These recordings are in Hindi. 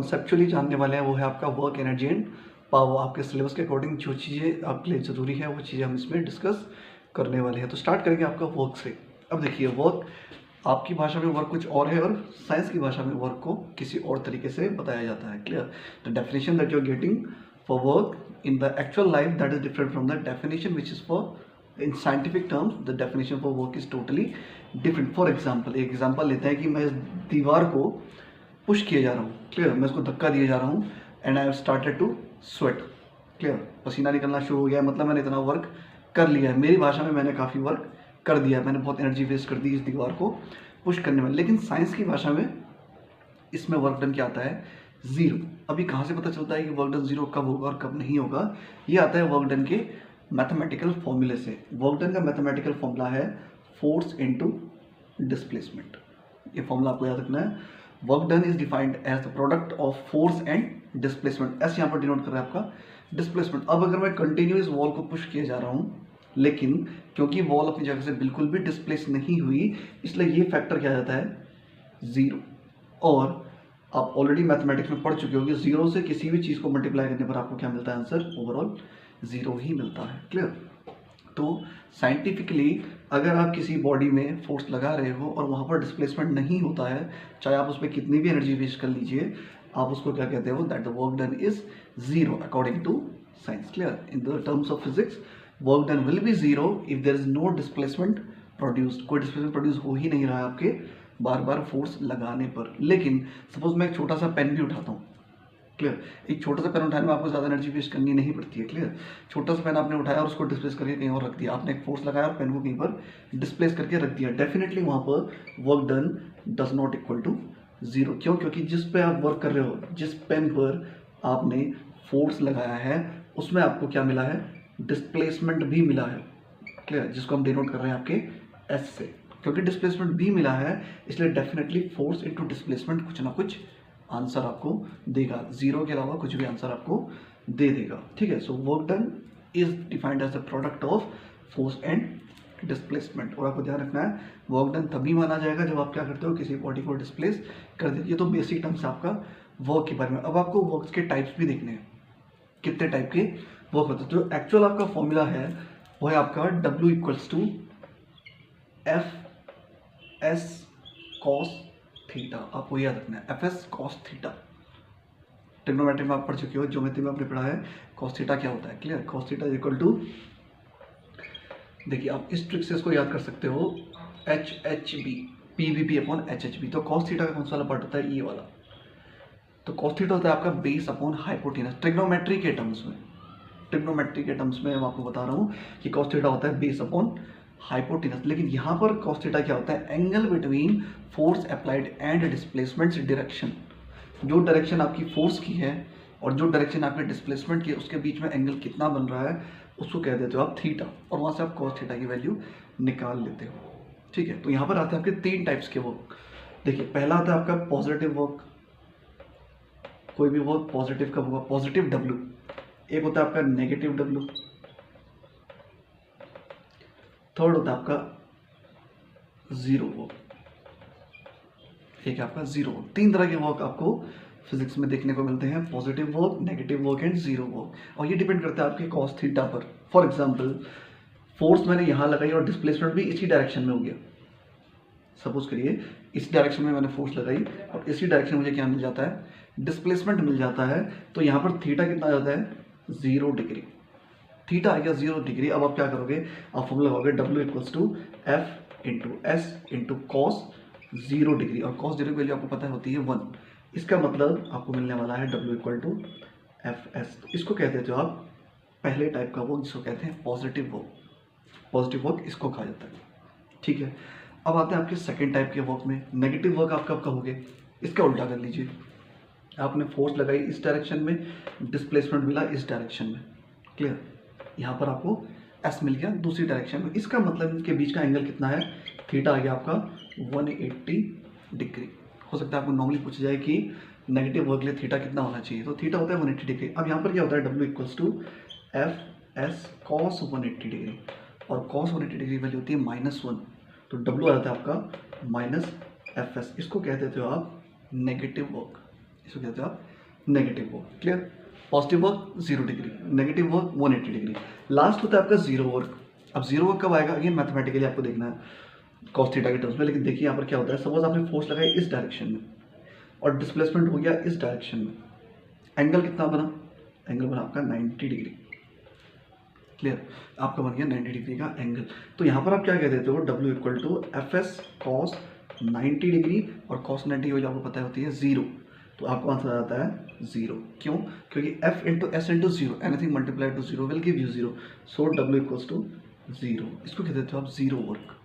कॉन्सेप्चुअली जानने वाले हैं वो है आपका वर्क, एनर्जी एंड पावर। आपके सिलेबस के अकॉर्डिंग जो चीज़ें आपके लिए ज़रूरी है वो चीज़ें हम इसमें डिस्कस करने वाले हैं। तो स्टार्ट करेंगे आपका वर्क से। अब देखिए, वर्क आपकी भाषा में वर्क कुछ और है और साइंस की भाषा में वर्क को किसी और तरीके से बताया जाता है। Clear? The definition that you are getting for work in the actual life that is different from the definition which is for in scientific terms the definition for work is totally different. For example, एक एग्जाम्पल लेते हैं कि मैं इस दीवार को पुश किए जा रहा हूँ। क्लियर? मैं इसको धक्का दिए जा रहा हूँ and I have started to sweat. Clear? पसीना निकलना शुरू हो गया, मतलब मैंने इतना वर्क कर लिया है। मेरी भाषा में मैंने काफ़ी वर्क कर दिया है, मैंने बहुत एनर्जी वेस्ट कर दी इस दीवार को पुश करने में। लेकिन साइंस की भाषा में इसमें वर्क डन क्या आता है? जीरो। अभी कहाँ से पता चलता है कि वर्क डन जीरो कब होगा और कब नहीं होगा? ये आता है वर्क डन के मैथमेटिकल फॉर्मूले से। वर्क डन का मैथमेटिकल फॉर्मूला है फोर्स इनटू डिस्प्लेसमेंट। ये फॉर्मूला आपको याद रखना है। Work done is defined as the product of force and displacement. S यहाँ पर डिनोट कर रहा है आपका डिस्प्लेसमेंट। अब अगर मैं कंटिन्यूस वॉल को पुश किए जा रहा हूँ, लेकिन क्योंकि वॉल अपनी जगह से बिल्कुल भी डिस्प्लेस नहीं हुई, इसलिए ये फैक्टर क्या जाता है? जीरो। और आप ऑलरेडी मैथमेटिक्स में पढ़ चुके होंगे, जीरो से किसी भी चीज़ को मल्टीप्लाई करने पर आपको क्या मिलता है? आंसर ओवरऑल जीरो ही मिलता है। क्लियर? तो साइंटिफिकली अगर आप किसी बॉडी में फोर्स लगा रहे हो और वहाँ पर डिस्प्लेसमेंट नहीं होता है, चाहे आप उस पर कितनी भी एनर्जी वेस्ट कर लीजिए, आप उसको क्या कहते हो? That the work done is zero according to science. Clear? In the terms of physics work done will be zero if there is no displacement produced. कोई डिस्प्लेसमेंट प्रोड्यूस हो ही नहीं रहा है आपके बार बार फोर्स लगाने पर। लेकिन सपोज मैं एक छोटा सा पेन भी उठाता हूँ। क्लियर? एक छोटा सा पेन उठाने में आपको ज़्यादा एनर्जी वेस्ट करनी नहीं पड़ती है। क्लियर? छोटा सा पेन आपने उठाया और उसको डिस्प्लेस करके कहीं और रख दिया, आपने एक फोर्स लगाया और पेन को कहीं पर डिस्प्लेस करके रख दिया, डेफिनेटली वहाँ पर work done does not equal to zero. क्यों? क्योंकि जिस पे आप वर्क कर रहे हो, जिस पेन पर आपने फोर्स लगाया है, उसमें आपको क्या मिला है? डिस्प्लेसमेंट भी मिला है। क्लियर? जिसको हम डिनोट कर रहे हैं आपके एस से। क्योंकि डिस्प्लेसमेंट भी मिला है, इसलिए डेफिनेटली फोर्स इनटू डिस्प्लेसमेंट कुछ ना कुछ आंसर आपको देगा। जीरो के अलावा कुछ भी आंसर आपको दे देगा। ठीक है? So work done is defined as the product of force and displacement. और आपको ध्यान रखना है, वर्क डन तभी माना जाएगा जब आप क्या करते हो? किसी बॉडी को डिस्प्लेस कर देती है। तो बेसिक टर्म्स आपका वर्क के बारे में। अब आपको वर्क के टाइप्स भी देखने हैं, कितने टाइप के वर्क होते हैं। जो एक्चुअल आपका फॉर्मूला है वो है आपका W equals to F S cos theta. आपको याद रखना है, F S cos theta. Trigonometry में आप पढ़ चुके हो, ज्योमेट्री में आपने पढ़ा है कॉस थीटा क्या होता है। Clear? Cos theta equal to, देखिए आप इस ट्रिक से इसको याद कर सकते हो, H H B P V P upon H H B. तो कॉस थीटा का कौन सा वाला पार्ट होता है? ये वाला। तो कॉस थीटा होता है आपका बेस अपॉन हाइपोटेनस। ट्रिग्नोमेट्री के टर्म्स में, ट्रिग्नोमेट्री के टर्म्स में मैं आपको बता रहा हूँ कि कॉस थीटा होता है बेस अपॉन हाइपोटेनस। लेकिन यहाँ पर कॉस थीटा क्या होता है? Angle between force applied and displacement direction. जो डायरेक्शन आपकी फोर्स की है और जो डायरेक्शन आपके डिस्प्लेसमेंट की है, उसके बीच में एंगल कितना बन रहा है, उसको कह देते हो आप थीटा। और वहाँ से आप कॉस थीटा की वैल्यू निकाल लेते हो। ठीक है? तो यहाँ पर आते हैं आपके तीन टाइप्स के वर्क। देखिए, पहला आता है आपका पॉजिटिव वर्क। कोई भी वर्क पॉजिटिव कब होगा? Positive W. एक होता है आपका नेगेटिव डब्ल्यू। थर्ड होता है आपका जीरो वर्क। एक है आपका जीरो वर्क। तीन तरह के वर्क आपको फिजिक्स में देखने को मिलते हैं, positive work, negative work and zero work. और ये डिपेंड करता है आपके कॉस थीटा पर। फॉर एग्जांपल, फोर्स मैंने यहाँ लगाई और डिस्प्लेसमेंट भी इसी डायरेक्शन में हो गया। सपोज करिए इस डायरेक्शन में मैंने फोर्स लगाई और इसी डायरेक्शन में मुझे क्या मिल जाता है? डिस्प्लेसमेंट मिल जाता है। तो यहाँ पर थीटा कितना आ जाता है? 0 डिग्री। थीटा आ गया 0 डिग्री। अब आप क्या करोगे? आप फॉर्मूला लगाओगे W equals to F into S into cos 0 degree. और कॉस 0 की वैल्यू आपको पता होती है 1। इसका मतलब आपको मिलने वाला है W equal to F S. तो इसको कहते थे आप पहले टाइप का वर्क, जिसको कहते हैं पॉजिटिव वर्क। पॉजिटिव वर्क इसको कहा जाता है। ठीक है? अब आते हैं आपके सेकेंड टाइप के वर्क में। नेगेटिव वर्क आप कब कहोगे? इसका उल्टा कर लीजिए। आपने फोर्स लगाई इस डायरेक्शन में, डिस्प्लेसमेंट मिला इस डायरेक्शन में। क्लियर? यहाँ पर आपको एस मिल गया दूसरी डायरेक्शन में। इसका मतलब इनके बीच का एंगल कितना है? थीटा आ गया आपका 180 डिग्री। हो सकता है आपको नॉर्मली पूछा जाए कि नेगेटिव वर्क के लिए थीटा कितना होना चाहिए, तो थीटा होता है 180 डिग्री। अब यहाँ पर क्या होता है? W equals to F S cos 180 degree. और कॉस 180 डिग्री वैल्यू होती है -1। तो W आ जाता है आपका -FS। इसको कहते थे आप नेगेटिव वर्क। इसको कहते हो आप negative work. Clear? Positive work 0 degree, negative work 180 degree. Last होता है आपका जीरो वर्क। अब जीरो वर्क कब आएगा? अगेन मैथमेटिकली आपको देखना है कॉस थीटा के टर्म्स में। लेकिन देखिए यहाँ पर क्या होता है, सपोज आपने फोर्स लगाई इस डायरेक्शन में और डिस्प्लेसमेंट हो गया इस डायरेक्शन में, एंगल कितना बना? एंगल बना आपका 90 डिग्री। क्लियर? आपका बन गया 90 डिग्री का एंगल। तो यहाँ पर आप क्या कह देते हो, W equal to F S cos 90 degree, और कॉस 90 डिग्री आपको पता होती है 0, तो आपको आंसर आता है 0। क्यों? क्योंकि f into S into zero, anything multiply to zero will give you 0, so W equals to 0। इसको कह देते हो आप जीरो वर्क।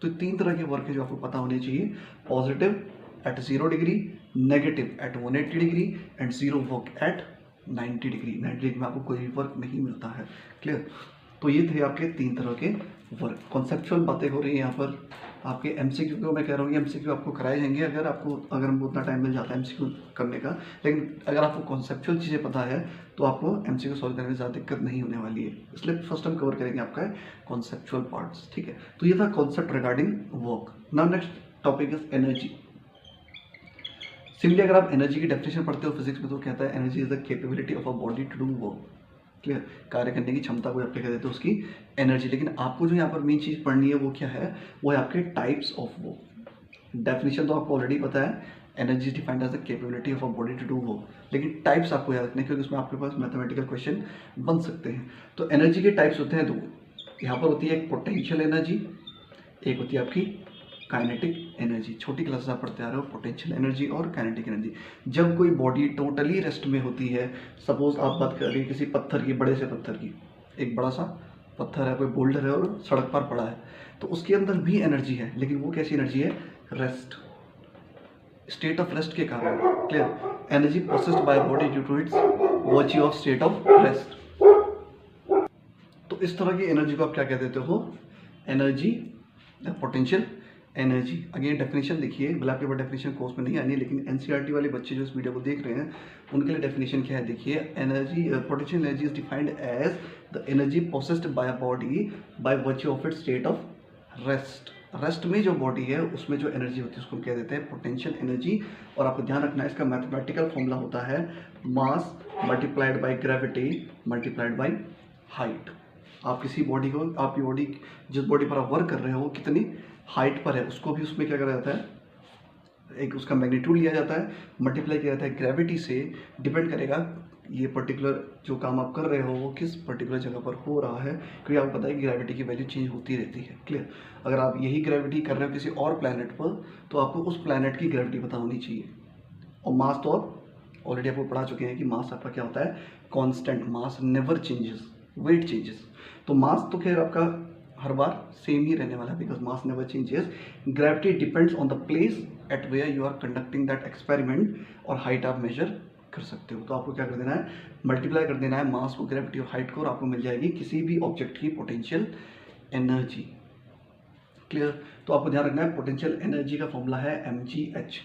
तो 3 तरह के वर्क है जो आपको पता होने चाहिए, positive at 0 degree, negative at 180 degree and zero work at 90 degree. 90 degree में आपको कोई भी वर्क नहीं मिलता है। क्लियर? तो ये थे आपके 3 तरह के वर्क। कॉन्सेप्चुअल बातें हो रही हैं यहाँ पर। आपके एमसीक्यू को मैं कह रहा हूँ, एमसीक्यू आपको कराए जाएंगे अगर हमको उतना टाइम मिल जाता है एमसीक्यू करने का। लेकिन अगर आपको कॉन्सेप्चुअल चीज़ें पता है तो आपको एमसीक्यू सॉल्व करने में ज़्यादा दिक्कत नहीं होने वाली है। इसलिए फर्स्ट हम कवर करेंगे आपका कॉन्सेप्चुअल पार्ट्स। ठीक है? तो ये था concept regarding work. Now next topic is energy. Simply अगर आप एनर्जी की डेफिनेशन पढ़ते हो फिजिक्स में तो कहता है energy is the capability of a body to do work. Clear? कार्य करने की क्षमता को आप क्या कहते हो, उसकी एनर्जी। लेकिन आपको जो यहाँ पर मेन चीज़ पढ़नी है वो क्या है, वो है आपके टाइप्स ऑफ वर्क। डेफिनेशन तो आपको ऑलरेडी पता है, energy is defined as the capability of a body to do work. लेकिन टाइप्स आपको याद रखने, क्योंकि उसमें आपके पास मैथमेटिकल क्वेश्चन बन सकते हैं। तो एनर्जी के टाइप्स होते हैं 2। यहाँ पर होती है एक पोटेंशियल एनर्जी, एक होती है आपकी काइनेटिक एनर्जी। छोटी क्लासेस आप पढ़ते आ रहे हो, पोटेंशियल एनर्जी और काइनेटिक एनर्जी। जब कोई बॉडी टोटली रेस्ट में होती है, सपोज आप बात कर रही है किसी पत्थर की, बड़े से पत्थर की, एक बड़ा सा पत्थर है, कोई बोल्डर है और सड़क पर पड़ा है, तो उसके अंदर भी एनर्जी है। लेकिन वो कैसी एनर्जी है? रेस्ट, स्टेट ऑफ रेस्ट के कारण। Clear? Energy processed by body due to its virtue of state of rest. तो इस तरह की एनर्जी को आप क्या कह देते हो? Energy, potential energy. Again definition देखिए, भले आपके पास डेफिनेशन कोर्स में नहीं आनी है, लेकिन एनसीईआरटी वाले बच्चे जो इस वीडियो को देख रहे हैं उनके लिए डेफिनेशन क्या है देखिए। Energy, potential energy is defined as the energy processed by a body by virtue of its state of rest. Rest में जो बॉडी है उसमें जो एनर्जी होती है उसको हम कह देते हैं पोटेंशियल एनर्जी। और आपको ध्यान रखना है, इसका मैथमेटिकल फॉर्मूला होता है mass multiplied by gravity multiplied by height. आप किसी बॉडी को, आपकी बॉडी जिस बॉडी पर आप वर्क कर रहे हो कितनी हाइट पर है, उसको भी उसमें क्या करा जाता है, एक उसका मैग्नीट्यूड लिया जाता है, मल्टीप्लाई किया जाता है ग्रेविटी से। डिपेंड करेगा ये पर्टिकुलर जो काम आप कर रहे हो वो किस पर्टिकुलर जगह पर हो रहा है, क्योंकि आपको पता है कि ग्रेविटी की वैल्यू चेंज होती रहती है। क्लियर? अगर आप यही ग्रेविटी कर रहे हो किसी और प्लैनेट पर तो आपको उस प्लैनेट की ग्रेविटी पता होनी चाहिए। और मास तो आप ऑलरेडी आपको पढ़ा चुके हैं कि मास आपका क्या होता है, कॉन्स्टेंट। मास नेवर चेंजेस, वेट चेंजेस। तो मास तो खैर आपका हर बार सेम ही रहने वाला है, because mass never changes. Gravity depends on the place at where you are conducting that experiment, और हाइट आप मेजर कर सकते हो। तो आपको क्या कर देना है, मल्टीप्लाई कर देना है मास को, ग्रेविटी और हाइट को, और आपको मिल जाएगी किसी भी ऑब्जेक्ट की पोटेंशियल एनर्जी। क्लियर? तो आपको ध्यान रखना है पोटेंशियल एनर्जी का फॉर्मूला है mgh।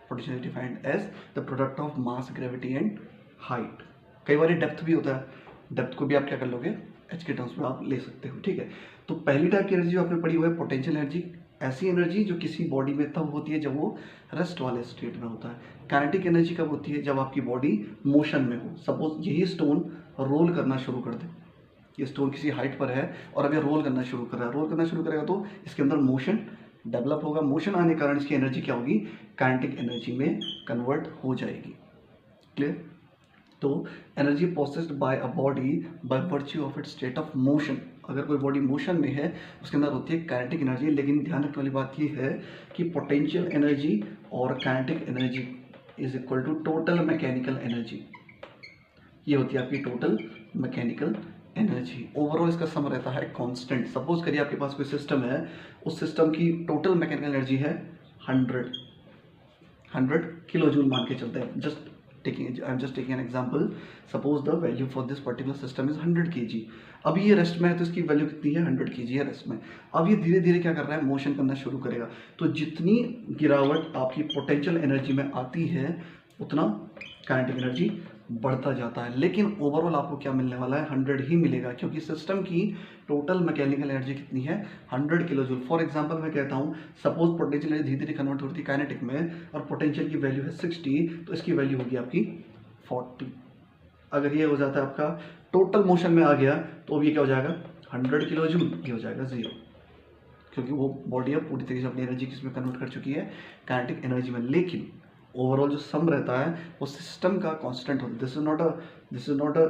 Potential defined as the product of mass, gravity and height. कई बार डेप्थ भी होता है, डेप्थ को भी आप क्या कर लोगे, एच के टर्म्स में आप ले सकते हो। ठीक है? तो पहली टाइप की एनर्जी जो आपने पढ़ी हुई है पोटेंशियल एनर्जी, ऐसी एनर्जी जो किसी बॉडी में तब होती है जब वो रेस्ट वाले स्टेट में होता है। काइनेटिक एनर्जी कब होती है, जब आपकी बॉडी मोशन में हो। सपोज यही स्टोन रोल करना शुरू कर दे, ये स्टोन किसी हाइट पर है और अब ये रोल करना शुरू कर रहा है, रोल करना शुरू करेगा तो इसके अंदर मोशन डेवलप होगा। मोशन आने के कारण इसकी एनर्जी क्या होगी, काइनेटिक एनर्जी में कन्वर्ट हो जाएगी। क्लियर? तो energy processed by a body by virtue of its state of motion. अगर कोई बॉडी मोशन में है उसके अंदर होती है काइनेटिक एनर्जी। लेकिन ध्यान रखने वाली बात यह है कि पोटेंशियल एनर्जी और kinetic energy is equal to total mechanical energy. ये होती है आपकी टोटल मैकेनिकल एनर्जी। ओवरऑल इसका सम रहता है कांस्टेंट। सपोज करिए आपके पास कोई सिस्टम है, उस सिस्टम की टोटल मैकेनिकल एनर्जी है 100 किलो जूल मान के चलते हैं। I am just taking an example. Suppose the value for this particular system is 100 kg। अब ये रेस्ट में है तो इसकी वैल्यू कितनी है, 100 kg है रेस्ट में। अब ये धीरे धीरे क्या कर रहा है, मोशन करना शुरू करेगा। तो जितनी गिरावट आपकी पोटेंशियल एनर्जी में आती है उतना काइनेटिक एनर्जी बढ़ता जाता है। लेकिन ओवरऑल आपको क्या मिलने वाला है, 100 ही मिलेगा, क्योंकि सिस्टम की टोटल मैकेनिकल एनर्जी कितनी है, 100 किलो जूल। फॉर एग्जांपल मैं कहता हूँ, सपोज पोटेंशियल एनर्जी धीरे धीरे कन्वर्ट होती है काइनेटिक में और पोटेंशियल की वैल्यू है 60, तो इसकी वैल्यू होगी आपकी 40। अगर ये हो जाता है आपका टोटल मोशन में आ गया तो अब ये क्या हो जाएगा 100 किलो जूल, ये हो जाएगा 0, क्योंकि वो बॉडी अब पूरी तरीके से अपनी एनर्जी किसमें कन्वर्ट कर चुकी है, काइनेटिक एनर्जी में। लेकिन ओवरऑल जो सम रहता है वो सिस्टम का कांस्टेंट होता है। This is not a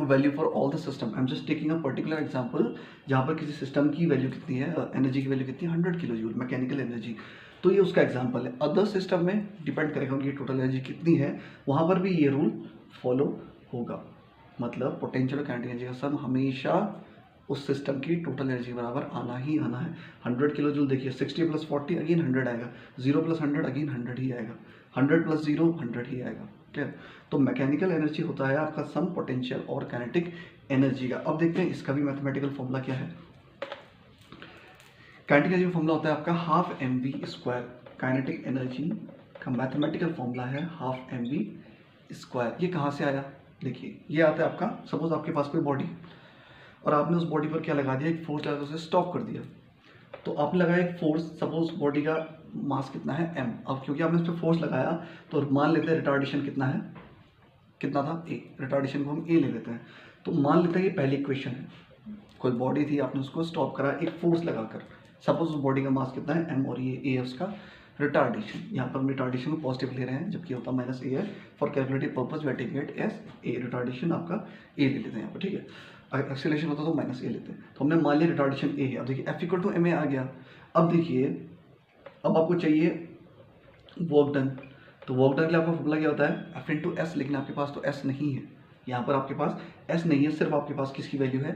value for all the system. I am just taking a particular example जहाँ पर किसी सिस्टम की वैल्यू कितनी है, एनर्जी की वैल्यू कितनी है 100 किलो जूल मैकेनिकल एनर्जी, तो ये उसका एग्जांपल है। अदर सिस्टम में डिपेंड करेगा उनकी टोटल एनर्जी कितनी है, वहाँ पर भी ये रूल फॉलो होगा। मतलब पोटेंशियल और काइनेटिक एनर्जी का सम हमेशा उस सिस्टम की टोटल एनर्जी के बराबर आना ही आना है। 100 किलो जूल देखिए 60 + 40 अगेन 100 आएगा, 0 + 100 अगेन 100 ही आएगा, 100 + 0 100 ही आएगा। क्लियर? तो मैकेनिकल एनर्जी होता है आपका सम पोटेंशियल और काइनेटिक एनर्जी का। अब देखते हैं इसका भी मैथमेटिकल फॉर्मूला क्या है। काइनेटिक एनर्जी का फॉर्मूला होता है आपका ½ mv²। काइनेटिक एनर्जी का मैथमेटिकल फॉर्मूला है ½ mv²। ये कहाँ से आया? देखिए ये आता है आपका, सपोज आपके पास कोई बॉडी और आपने उस बॉडी पर क्या लगा दिया, एक फोर्स लगा उसे स्टॉप कर दिया। तो आपने लगाया एक फोर्स, सपोज बॉडी का मास कितना है m। अब क्योंकि आपने उस पर फोर्स लगाया तो मान लेते हैं रिटार्डेशन कितना है, कितना था a, रिटार्डेशन को हम a ले लेते हैं। तो मान लेते हैं ये पहली इक्वेशन है, कोई बॉडी थी आपने उसको स्टॉप करा एक फोर्स लगाकर, सपोज उस बॉडी का मास कितना है m और ये a है उसका रिटार्डेशन। यहाँ पर हम रिटार्डेशन को पॉजिटिव ले रहे हैं जबकि होता -a है। For calculative purpose we are taking it as a, retardation आपका a ले लेते हैं यहाँ पर, ठीक है। अगर एक्सेलरेशन होता तो -a लेते हैं। तो हमने मान लिया रिटार्डेशन a है। अब देखिए F = ma आ गया। अब देखिए अब आपको चाहिए वर्क डन, तो वर्क डन के लिए आपका फॉर्मूला क्या होता है F × s, लेकिन आपके पास तो s नहीं है, यहाँ पर आपके पास s नहीं है, सिर्फ आपके पास किसकी वैल्यू है,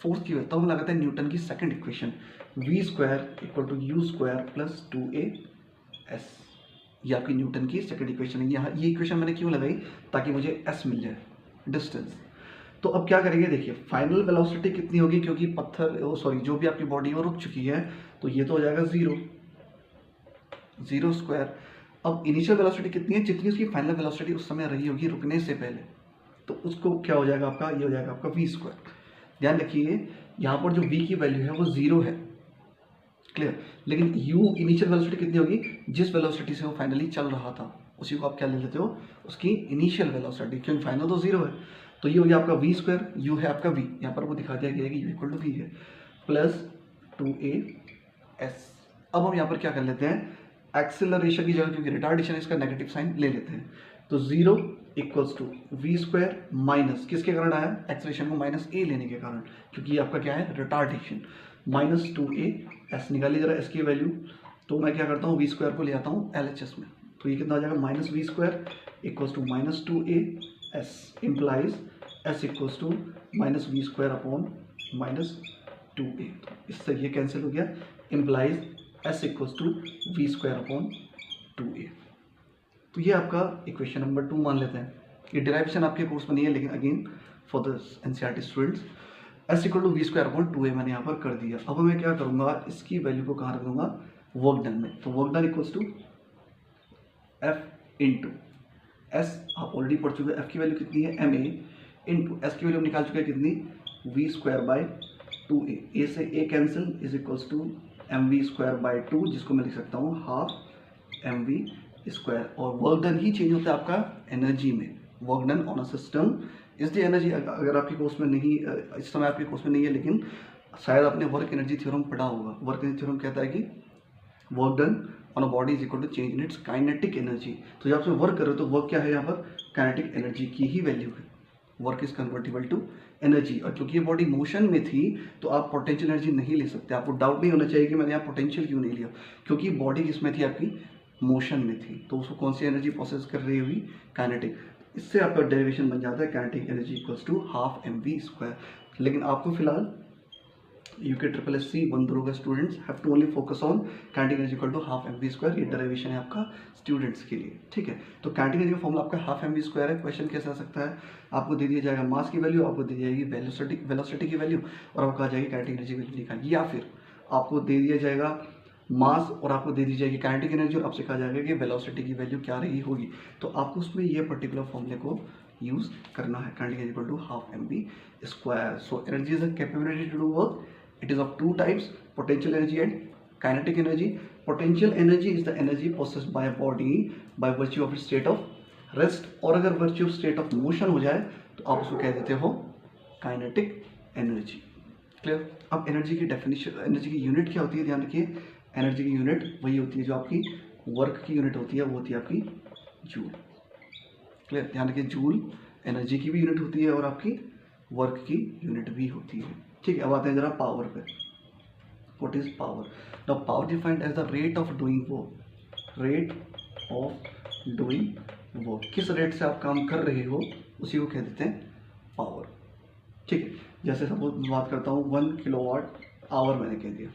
फोर्स की वैल्यू। तो हम लगाते हैं न्यूटन की second equation v² = u² + 2as। ये आपकी न्यूटन की सेकंड इक्वेशन है। यहाँ ये इक्वेशन मैंने क्यों लगाई, ताकि मुझे s मिल जाए, डिस्टेंस। तो अब क्या करेंगे, देखिए फाइनल वेलोसिटी कितनी होगी, क्योंकि जो भी आपकी बॉडी है वो रुक चुकी है, तो ये तो हो जाएगा 0² अब इनिशियल वेलोसिटी कितनी है, जितनी उसकी फाइनल वेलोसिटी उस समय रही होगी रुकने से पहले, तो उसको क्या हो जाएगा आपका, ये हो जाएगा आपका v²। ध्यान रखिए यहाँ पर जो v की वैल्यू है वो 0 है, क्लियर। लेकिन u इनिशियल वेलोसिटी कितनी होगी, जिस वेलोसिटी से वो फाइनली चल रहा था उसी को आप क्या ले लेते हो, उसकी इनिशियल वेलोसिटी, क्योंकि फाइनल तो 0 है। तो ये हो गया आपका v², u है आपका v, यहाँ पर वो दिखा दिया गया है कि u = v है, + 2as। अब हम यहाँ पर क्या कर लेते हैं, एक्सेलरेशन की जगह, क्योंकि रिटार्डेशन इसका नेगेटिव साइन ले लेते हैं, तो 0 = v² माइनस किसके कारण आया, एक्सेलरेशन को -a लेने के कारण, क्योंकि ये आपका क्या है रिटार्डेशन, -2as। निकालिए जरा s की वैल्यू। तो मैं क्या करता हूँ v² को ले आता हूँ LHS में, तो ये कितना हो जाएगा -v² = -2as implies s = -v² / -2a। इससे ये कैंसिल हो गया, implies s = v² / 2a। तो ये आपका इक्वेशन नंबर 2 मान लेते हैं। ये डेरिवेशन आपके कोर्स में नहीं है, लेकिन again for the NCERT students s = v² / 2a मैंने यहाँ पर कर दिया। अब मैं क्या करूँगा, इसकी वैल्यू को कहाँ रख दूँगा, वर्क डन में। तो वर्क डन = F × s, आप ऑलरेडी पढ़ चुके हैं, f की वैल्यू कितनी है ma, इंटू s की वैल्यू निकाल चुके हैं कितनी, v² / 2a। a से a कैंसिल = mv² / 2, जिसको मैं लिख सकता हूँ ½ mv²। और वर्क डन ही चेंज होता है आपका एनर्जी में। Work done on a system is the energy. अगर आपके कोर्स में नहीं, इस समय आपके कोर्स में नहीं है, लेकिन शायद आपने वर्क एनर्जी थ्योरम पढ़ा होगा। वर्क एनर्जी थ्योरम कहता है कि work done on a body is = change in its kinetic energy. तो जब आप वर्क कर रहे हो तो वर्क क्या है, यहाँ पर काइनेटिक एनर्जी की ही वैल्यू है। Work is convertible to energy. और क्योंकि ये बॉडी मोशन में थी तो आप पोटेंशियल एनर्जी नहीं ले सकते। आपको डाउट नहीं होना चाहिए कि मैंने यहाँ पोटेंशियल क्यों नहीं लिया, क्योंकि बॉडी किसमें थी, आपकी मोशन में थी, तो उसको कौन सी एनर्जी प्रोसेस कर रही हुई, काइनेटिक। इससे आपका डेरिवेशन बन जाता है काइनेटिक एनर्जी = ½ mv²। लेकिन आपको फिलहाल UKSSC 1 दरोगा students have to only focus on kinetic energy = ½ mv²। ये डेरिवेशन है आपका स्टूडेंट्स के लिए, ठीक है। तो काइनेटिक एनर्जी का फॉर्मूला आपका ½ mv² है। क्वेश्चन कैसे आ सकता है, आपको दे दिया जाएगा मास की वैल्यू, आपको दी जाएगी वेलोसिटी की वैल्यू, और आपको कहा जाएगी काइनेटिक एनर्जी वैल्यू निकालिए, या फिर आपको दे दिया जाएगा मास और आपको दे दी जाएगी काइनेटिक एनर्जी, और आपसे कहा जाएगा कि वेलोसिटी की वैल्यू क्या रही होगी। तो आपको उसमें ये पर्टिकुलर फॉर्मूले को यूज करना है, kinetic energy = ½ mv²। So energy is a capability to do work. It is of two types, potential energy and kinetic energy. Potential energy is the energy possessed by a body by virtue of its state of rest और अगर वर्च्यू स्टेट ऑफ मोशन हो जाए तो आप उसको कह देते हो काइनेटिक एनर्जी। क्लियर। अब एनर्जी की डेफिनेशन, एनर्जी की यूनिट क्या होती है, ध्यान रखिए, एनर्जी की यूनिट वही होती है जो आपकी वर्क की यूनिट होती है, वो होती है आपकी जूल। क्लियर, ध्यान रखिए, जूल एनर्जी की भी यूनिट होती है और आपकी वर्क की यूनिट भी होती है। ठीक है, अब आते हैं जरा पावर पे। What is power? The power defined as the rate of doing work, rate of doing work, किस रेट से आप काम कर रहे हो उसी को कह देते हैं पावर। ठीक है, जैसे सपोज मैं बात करता हूँ 1 किलोवाट आवर मैंने कह दिया।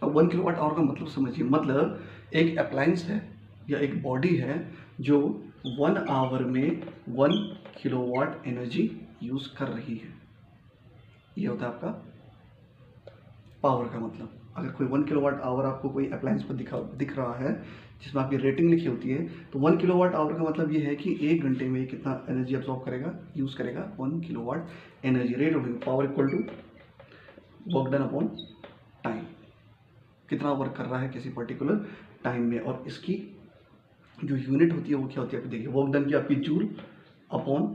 अब 1 किलोवाट आवर का मतलब समझिए, मतलब एक अप्लायंस है या एक बॉडी है जो 1 आवर में 1 किलोवाट एनर्जी यूज कर रही है, ये होता है आपका पावर का मतलब। अगर कोई 1 किलोवाट आवर आपको कोई अप्लायंस पर दिख रहा है जिसमें आपकी रेटिंग लिखी होती है, तो 1 किलोवाट आवर का मतलब ये है कि 1 घंटे में कितना एनर्जी अब्सॉर्ब करेगा, यूज करेगा 1 kilowatt energy. Rate of power equal to work done upon time, कितना वर्क कर रहा है किसी पर्टिकुलर टाइम में, और इसकी जो यूनिट होती है वो क्या होती है, देखिए वर्क डन की आपकी जूल अपॉन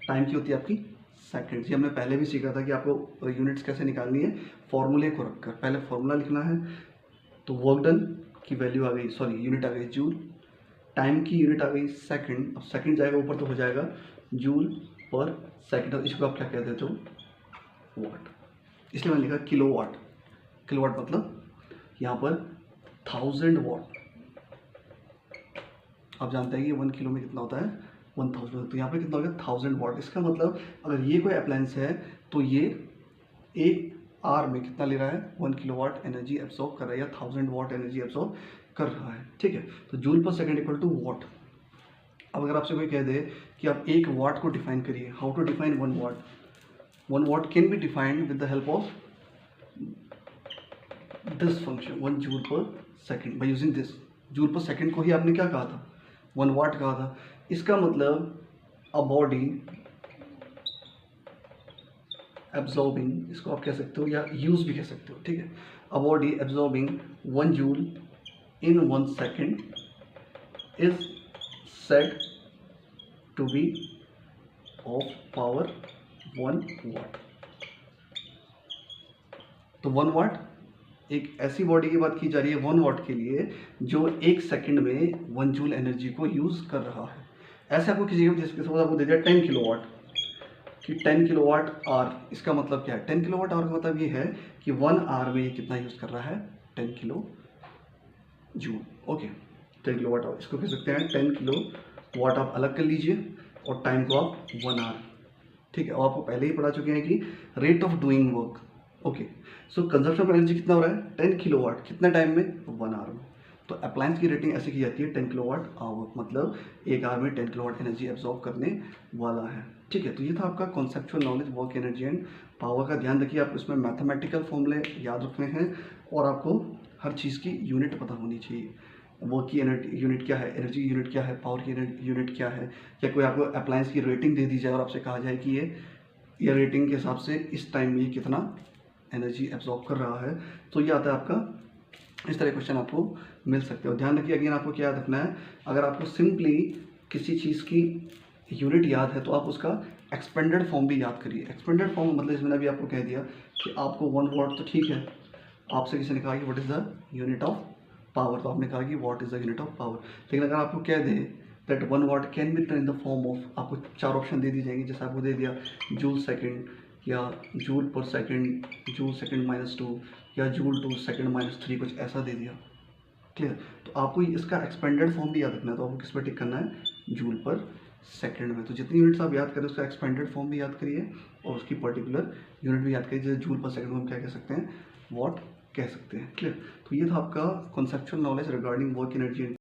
टाइम की होती है आपकी सेकंड। ये हमने पहले भी सीखा था कि आपको यूनिट्स कैसे निकालनी है, फॉर्मूले को रखकर पहले फॉर्मूला लिखना है। तो वर्क डन की वैल्यू आ गई, सॉरी यूनिट आ गई जूल, टाइम की यूनिट आ गई सेकंड, अब सेकंड जाएगा ऊपर तो हो जाएगा जूल पर सेकंड, और इसको आप क्या कहते देते हो वाट, इसलिए मैंने लिखा किलोवाट। किलोवाट मतलब यहाँ पर 1000 वाट, आप जानते हैं कि 1 किलो में कितना होता है 1000, तो यहाँ पे कितना हो गया 1000 वाट। इसका मतलब अगर ये कोई अप्लायंस है तो ये एक आवर में कितना ले रहा है 1 किलोवाट एनर्जी एब्सॉर्ब कर रहा है या 1000 वाट एनर्जी एब्सॉर्ब कर रहा है। ठीक है, तो जूल पर सेकंड इक्वल टू वाट। अब अगर आपसे कोई कह दे कि आप 1 वाट को डिफाइन करिए, how to define 1 watt? 1 watt can be defined with the help of this function 1 joule per second by using this। Joule पर सेकंड को ही आपने क्या कहा था 1 वाट कहा था। इसका मतलब अ बॉडी एब्जॉर्बिंग, इसको आप कह सकते हो या यूज भी कह सकते हो। ठीक है, a body absorbing 1 joule in 1 second is said to be of power 1 watt। तो 1 वाट एक ऐसी बॉडी की बात की जा रही है 1 वाट के लिए जो 1 सेकंड में 1 जूल एनर्जी को यूज कर रहा है। ऐसे आपको किसी को आपको दे दिया 10 किलोवाट कि 10 किलोवाट आवर, इसका मतलब क्या है 10 किलोवाट आवर का मतलब ये है कि 1 आवर में ये कितना यूज कर रहा है 10 kilo joule. Okay, 10 kilowatt hour, इसको कह सकते हैं 10 किलो वाट। आप अलग कर लीजिए और टाइम को आप 1 आवर। ठीक है, और आपको पहले ही पढ़ा चुके हैं कि rate of doing work. Okay, so consumption of energy कितना हो रहा है 10 किलोवाट, कितने टाइम में 1 आवर में। तो अप्लायंस की रेटिंग ऐसे की जाती है 10 किलोवाट आवर, मतलब 1 आवर में 10 किलोवाट एनर्जी एब्जॉर्ब करने वाला है। ठीक है, तो ये था आपका conceptual knowledge work energy and power का। ध्यान रखिए आपको इसमें मैथमेटिकल फॉर्मूले याद रखने हैं और आपको हर चीज़ की यूनिट पता होनी चाहिए। वर्क की यूनिट क्या है, एनर्जी की यूनिट क्या है, पावर की यूनिट क्या है, या कोई आपको अप्लायंस की रेटिंग दे दी जाए और आपसे कहा जाए कि ये रेटिंग के हिसाब से इस टाइम में ये कितना एनर्जी एब्जॉर्ब कर रहा है, तो ये आता है आपका, इस तरह क्वेश्चन आपको मिल सकते हो। ध्यान रखिए अगेन आपको क्या याद रखना है, अगर आपको सिंपली किसी चीज़ की यूनिट याद है तो आप उसका एक्सपेंडेड फॉर्म भी याद करिए। एक्सपेंडेड फॉर्म मतलब इसमें अभी आपको कह दिया कि आपको 1 वाट तो ठीक है, आपसे किसी ने कहा कि what is the unit of power, तो आपने कहा कि what is the unit of power. लेकिन अगर आपको कह दे that 1 watt can be written in the form of, आपको 4 ऑप्शन दे दी जाएंगे, जैसे आपको दे दिया जूल सेकंड या जूल पर सेकंड, जूल सेकंड -2 या जूल टू सेकंड -3, कुछ ऐसा दे दिया। क्लियर, तो आपको इसका एक्सपेंडेड फॉर्म भी याद रखना है, तो आपको किस पर टिक करना है जूल पर सेकंड में। तो जितनी यूनिट्स आप याद करें उसका एक्सपेंडेड फॉर्म भी याद करिए और उसकी पर्टिकुलर यूनिट भी याद करिए, जैसे जूल पर सेकंड में हम क्या कह सकते हैं, वॉट कह सकते हैं। क्लियर, तो ये था आपका conceptual knowledge regarding work energy.